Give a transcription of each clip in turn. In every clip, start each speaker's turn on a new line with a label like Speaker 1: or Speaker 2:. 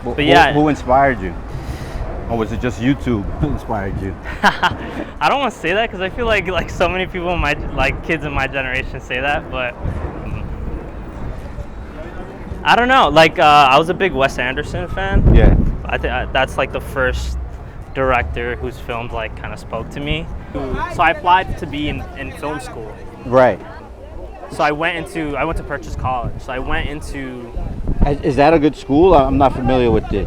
Speaker 1: But yeah.
Speaker 2: Who inspired you? Or was it just YouTube who inspired you?
Speaker 1: I don't want to say that because I feel like so many people in my kids in my generation say that, but I don't know. Like I was a big Wes Anderson fan.
Speaker 2: Yeah.
Speaker 1: I think that's like the first director whose films like kind of spoke to me. So I applied to be in film school.
Speaker 2: Right.
Speaker 1: So I went to Purchase College. So I went into.
Speaker 2: Is that a good school? I'm not familiar with it.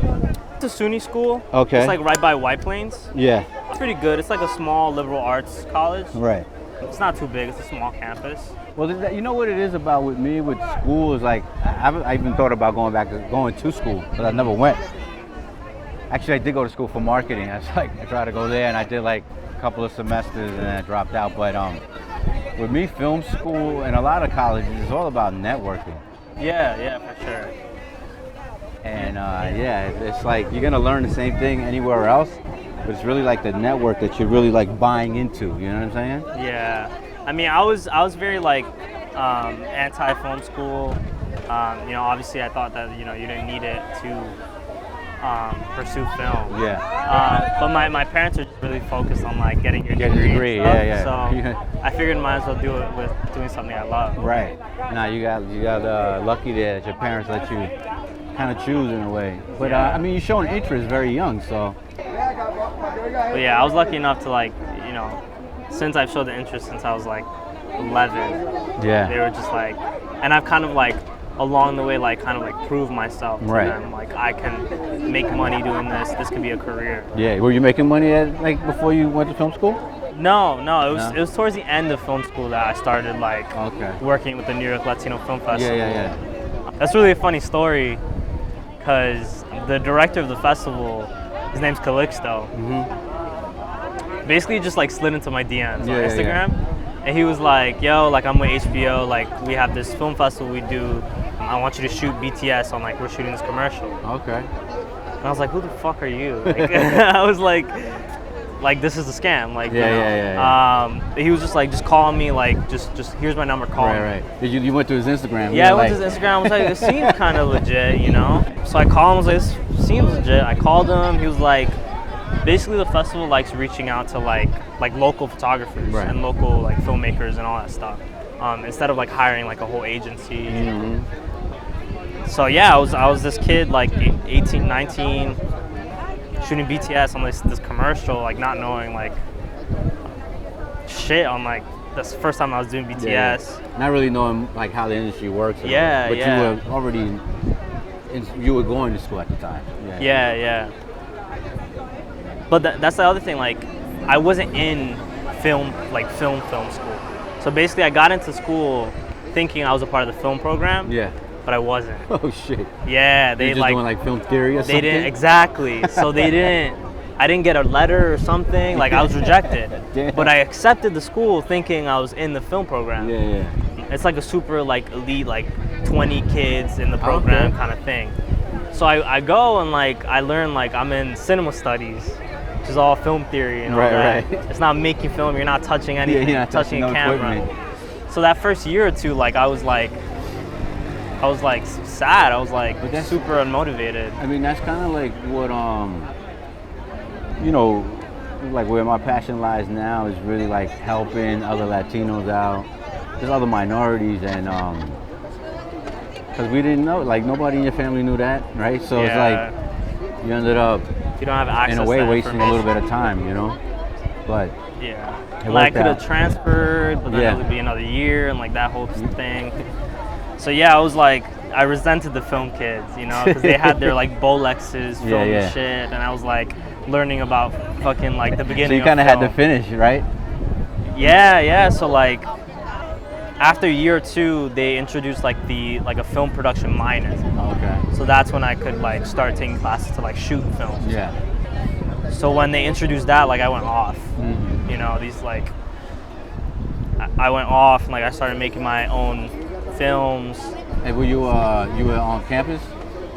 Speaker 1: It's a SUNY school.
Speaker 2: Okay.
Speaker 1: It's like right by White Plains.
Speaker 2: Yeah.
Speaker 1: It's pretty good. It's like a small liberal arts college.
Speaker 2: Right.
Speaker 1: It's not too big. It's a small campus.
Speaker 2: Well, you know what it is about with me with school is like I even thought about going to school, but I never went. Actually, I did go to school for marketing. I tried to go there, and I did like a couple of semesters, and then I dropped out. But with me, film school and a lot of colleges, it's all about networking.
Speaker 1: Yeah, for sure.
Speaker 2: And yeah, it's like you're gonna learn the same thing anywhere else, but it's really like the network that you're really like buying into. You know what I'm saying?
Speaker 1: Yeah. I mean, I was very like anti-film school. You know, obviously I thought that you didn't need it to pursue film.
Speaker 2: Yeah.
Speaker 1: But my parents are really focused on like getting your degree.
Speaker 2: Yeah.
Speaker 1: So I figured might as well do it with doing something I love.
Speaker 2: Right. Now you got lucky there that your parents let you kind of choose in a way. But I mean, you're showing interest very young, so.
Speaker 1: But yeah, I was lucky enough to since I've showed the interest since I was like 11.
Speaker 2: Yeah.
Speaker 1: They were just like, and I've kind of like along the way proved myself to them, like I can make money doing this. This can be a career.
Speaker 2: Yeah. Were you making money before you went to film school?
Speaker 1: No. It was towards the end of film school that I started working with the New York Latino Film Festival.
Speaker 2: Yeah.
Speaker 1: That's really a funny story because the director of the festival, his name's Calixto.
Speaker 2: Mm-hmm.
Speaker 1: Basically just like slid into my DMs on Instagram. And he was like, yo, like I'm with HBO, like we have this film festival we do. I want you to shoot BTS on we're shooting this commercial.
Speaker 2: Okay.
Speaker 1: And I was like, who the fuck are you? I was like this is a scam. He was just calling me, just here's my number, call me.
Speaker 2: Right. You went to his Instagram.
Speaker 1: Yeah, I went to his Instagram. I was like, this seems kind of legit, you know? So I called him, I was like, this seems legit. I called him, he was like, basically the festival likes reaching out to like local photographers and local filmmakers and all that stuff, instead of hiring a whole agency.
Speaker 2: Mm-hmm.
Speaker 1: So yeah, I was this kid 18, 19, shooting BTS on this commercial, not knowing shit on that's the first time I was doing BTS.
Speaker 2: Yeah. Not really knowing how the industry works. But you were already you were going to school at the time.
Speaker 1: Yeah. But that's the other thing, I wasn't in film school. So basically I got into school thinking I was a part of the film program.
Speaker 2: Yeah.
Speaker 1: But I wasn't.
Speaker 2: Oh shit.
Speaker 1: Yeah, they
Speaker 2: just doing film theory or something?
Speaker 1: They didn't, exactly. So I didn't get a letter or something, I was rejected. But I accepted the school thinking I was in the film program.
Speaker 2: Yeah.
Speaker 1: It's a super elite, 20 kids in the program kind of thing. So I go and I learn I'm in cinema studies, which is all film theory and all that. Right. It's not making film, you're not touching anything, you're not touching a camera. Equipment. So that first year or two, I was sad. I was super unmotivated.
Speaker 2: I mean, that's kind of what where my passion lies now is really helping other Latinos out, just other minorities, and because we didn't know, nobody in your family knew that, right? So it's you ended up,
Speaker 1: you don't have access
Speaker 2: in a way, wasting a little bit of time, But
Speaker 1: yeah, I could have transferred, but then it would be another year and that whole thing. So yeah, I was I resented the film kids, because they had their Bolexes, film and shit, and I was learning about fucking the beginning.
Speaker 2: So you kind of had to finish, right?
Speaker 1: Yeah. So after a year or two, they introduced a film production minor.
Speaker 2: Okay.
Speaker 1: So that's when I could start taking classes to shoot films.
Speaker 2: Yeah.
Speaker 1: So when they introduced that, I went off.
Speaker 2: Mm-hmm.
Speaker 1: These I went off and I started making my own films.
Speaker 2: Hey, were you were on campus?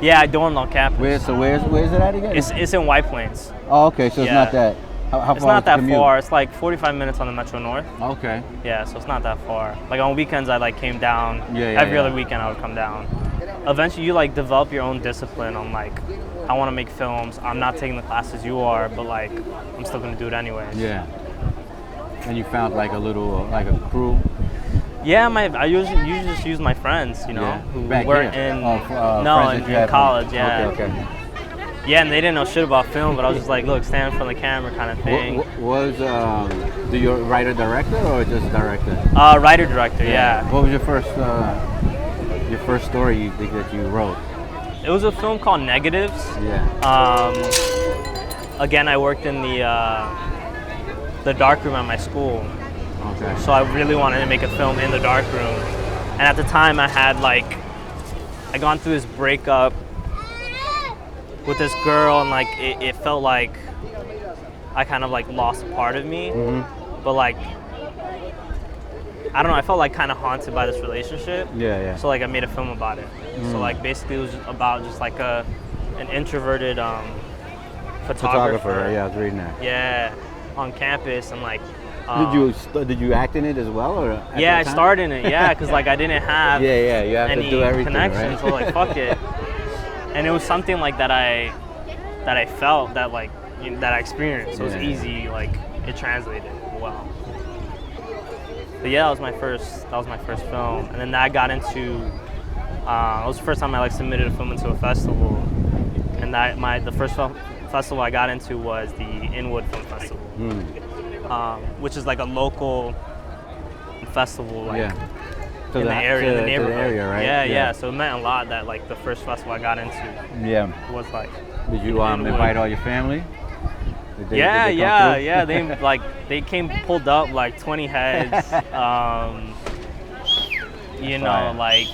Speaker 1: Yeah, I dormed on campus.
Speaker 2: Where's it at again?
Speaker 1: It's in White Plains.
Speaker 2: Oh, okay. So it's not that. How
Speaker 1: it's
Speaker 2: far
Speaker 1: not that
Speaker 2: commute?
Speaker 1: far. It's 45 minutes on the Metro North.
Speaker 2: Okay.
Speaker 1: Yeah, so it's not that far. On weekends, I came down. Every other weekend, I would come down. eventually you like develop your own discipline on like, I want to make films. I'm not taking the classes you are, but like I'm still gonna do it anyways.
Speaker 2: Yeah. And you found like a little like a crew.
Speaker 1: Yeah, I usually just use my friends, you know,
Speaker 2: Yeah.
Speaker 1: who
Speaker 2: Back
Speaker 1: were
Speaker 2: here?
Speaker 1: in
Speaker 2: Friends that you
Speaker 1: in
Speaker 2: had
Speaker 1: college.
Speaker 2: from-
Speaker 1: Yeah.
Speaker 2: Okay.
Speaker 1: Yeah, and they didn't know shit about film, but I was just like, look, stand in front of the camera kind of thing.
Speaker 2: Do you writer director or just director?
Speaker 1: Writer director, yeah.
Speaker 2: What was your first story that you wrote?
Speaker 1: It was a film called Negatives.
Speaker 2: Yeah.
Speaker 1: Again, I worked in the dark room at my school.
Speaker 2: Okay.
Speaker 1: So I really wanted to make a film in the dark room. And at the time I had I gone through this breakup with this girl, and like it felt like I kind of like lost a part of me.
Speaker 2: Mm-hmm.
Speaker 1: But like, I don't know, I felt like kind of haunted by this relationship.
Speaker 2: Yeah.
Speaker 1: So like I made a film about it. So like basically it was about just like an introverted photographer.
Speaker 2: Yeah, I was reading that.
Speaker 1: Yeah, on campus, and like.
Speaker 2: Did you act in it as well, or?
Speaker 1: Yeah, I starred in it. Yeah, because like I didn't have
Speaker 2: Yeah, you have
Speaker 1: any
Speaker 2: to do everything,
Speaker 1: connection,
Speaker 2: right?
Speaker 1: so like fuck it. And it was something like that I felt that like that I experienced. So it was easy, like it translated well. But yeah, that was my first film, and then that got into. It was the first time I like submitted a film into a festival, and the first festival I got into was the Inwood Film Festival. Which is like a local festival, like in the area, in the neighborhood.
Speaker 2: Area, right?
Speaker 1: Yeah. So it meant a lot that like the first festival I got into was like.
Speaker 2: Did you invite all your family? Did
Speaker 1: they they came pulled up like 20 heads. You know, like